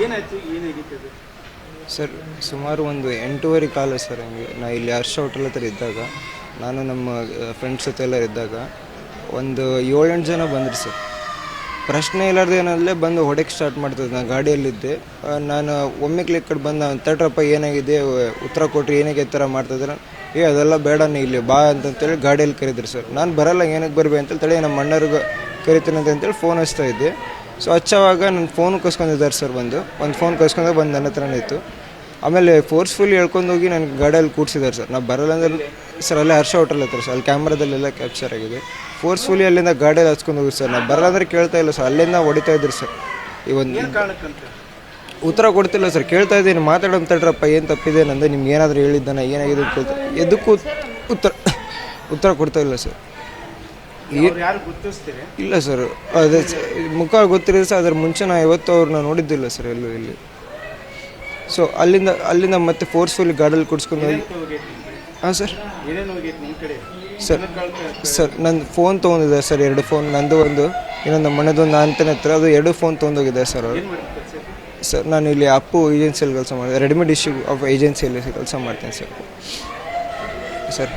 ಏನಾಯ್ತು, ಏನಾಗಿತ್ತು ಅದು? ಸರ್ ಸುಮಾರು ಒಂದು 8:30 ಕಾಲ ಸರ್. ಹಂಗೆ ನಾ ಇಲ್ಲಿ ಹರ್ಷ ಹೋಟೆಲ್ ಹತ್ರ ಇದ್ದಾಗ, ನಾನು ನಮ್ಮ ಫ್ರೆಂಡ್ಸ್ ಜೊತೆ ಎಲ್ಲ ಇದ್ದಾಗ ಒಂದು 7-8 ಜನ ಬಂದರು ಸರ್. ಪ್ರಶ್ನೆ ಇಲ್ಲಾರ್ದು ಏನಲ್ಲೇ ಬಂದು ಹೊಡೆಗೆ ಸ್ಟಾರ್ಟ್ ಮಾಡ್ತದೆ. ನಾನು ಗಾಡಿಯಲ್ಲಿದ್ದೆ. ನಾನು ಒಮ್ಮೆಕ್ಲೆ ಈ ಕಡೆ ಬಂದು ತಟ್ರಪ್ಪ ಏನಾಗಿದೆ, ಉತ್ತರ ಕೊಟ್ಟರೆ ಏನಾಗೆ ಈ ಥರ ಮಾಡ್ತಿದ್ರೆ, ಅದೆಲ್ಲ ಬೇಡ ನೀ ಇಲ್ಲಿ ಬಾ ಅಂತಂತೇಳಿ ಗಾಡಿಯಲ್ಲಿ ಕರೆದ್ರು ಸರ್. ನಾನು ಬರಲ್ಲ, ಏನಕ್ಕೆ ಬರ್ಬೇಕು ಅಂತೇಳಿ ತಳಿ ನಮ್ಮ ಅಣ್ಣವ್ರಿಗೆ ಕರಿತೀನಿ ಅಂತೇಳಿ ಫೋನ್ ಹಚ್ತಾ ಇದ್ದೆ. ಸೊ ಹಚ್ಚೋವಾಗ ನನ್ನ ಫೋನು ಕಸ್ಕೊಂಡಿದ್ದಾರೆ ಸರ್. ಒಂದು ಫೋನ್ ಕಸ್ಕೊಂಡಾಗ ಬಂದು ನನ್ನ ಹತ್ರನೇ ಇತ್ತು. ಆಮೇಲೆ ಫೋರ್ಸ್ಫುಲಿ ಹೇಳ್ಕೊಂಡೋಗಿ ನನಗೆ ಗಾಡಿಯಲ್ಲಿ ಕೂಡಿಸಿದ್ದಾರೆ ಸರ್. ನಾವು ಬರಲ್ಲ ಅಂದ್ರೆ ಸರ್ ಅಲ್ಲೇ ಹರ್ಷ ಹೋಟೆಲ್ ಹತ್ರ ಸರ್, ಅಲ್ಲಿ ಕ್ಯಾಮ್ರಾದಲ್ಲೆಲ್ಲ ಕ್ಯಾಪ್ಚರ್ ಆಗಿದೆ. ಫೋರ್ಸ್ಫುಲಿ ಅಲ್ಲಿಂದ ಗಾಡಿಯಲ್ಲಿ ಹಚ್ಕೊಂಡು ಹೋಗಿ ಸರ್. ನಾವು ಬರಲ್ಲ ಅಂದ್ರೆ ಕೇಳ್ತಾ ಇಲ್ಲ ಸರ್, ಅಲ್ಲಿಂದ ಹೊಡಿತಾ ಇದ್ರು ಸರ್. ಈ ಒಂದು ಉತ್ತರ ಕೊಡ್ತಿಲ್ಲ ಸರ್. ಕೇಳ್ತಾ ಇದ್ದೀನಿ, ಮಾತಾಡೋದು ತಡ್ರಪ್ಪ, ಏನು ತಪ್ಪಿದೆ ನಂದು, ನಿಮ್ಗೆ ಏನಾದರೂ ಹೇಳಿದ್ದಾನೆ, ಏನಾಗಿದೆ ಅಂತ ಕೇಳ್ತಾ, ಎದಕ್ಕೂ ಉತ್ತರ ಕೊಡ್ತಾ ಇಲ್ಲ ಸರ್. ಇಲ್ಲ ಸರ್, ಅದೇ ಮುಖ ಗೊತ್ತಿರೋದು ಸರ್. ಅದ್ರ ಮುಂಚೆ ನಾ ಯಾವತ್ತೂ ಅವ್ರನ್ನ ನೋಡಿದ್ದಿಲ್ಲ ಸರ್ ಎಲ್ಲೂ ಇಲ್ಲಿ. ಸೊ ಅಲ್ಲಿಂದ ಮತ್ತೆ ಫೋರ್ಸ್ಫುಲಿ ಗಾಡಿಯಲ್ಲಿ ಕೂಡಿಸ್ಕೊಂಡು ಹೋಗಿ. ಹಾಂ ಸರ್. ಸರ್ ನನ್ನ ಫೋನ್ ತೊಗೊಂಡಿದೆ ಸರ್, 2 ಫೋನ್, ನಂದು ಒಂದು, ಇನ್ನೊಂದು ಮನೆದೊಂದು ಅಂತನೇ ಹತ್ರ, ಅದು 2 ಫೋನ್ ತೊಗೊಂಡೋಗಿದ್ದಾರೆ ಸರ್ ಅವರು. ಸರ್ ನಾನು ಇಲ್ಲಿ ಅಪ್ಪು ಏಜೆನ್ಸಿಯಲ್ಲಿ ಕೆಲಸ ಮಾಡಿದೆ, ರೆಡಿಮೇಡ್ ಇಶ್ಯೂ ಆಫ್ ಏಜೆನ್ಸಿಯಲ್ಲಿ ಕೆಲಸ ಮಾಡ್ತೀನಿ ಸರ್.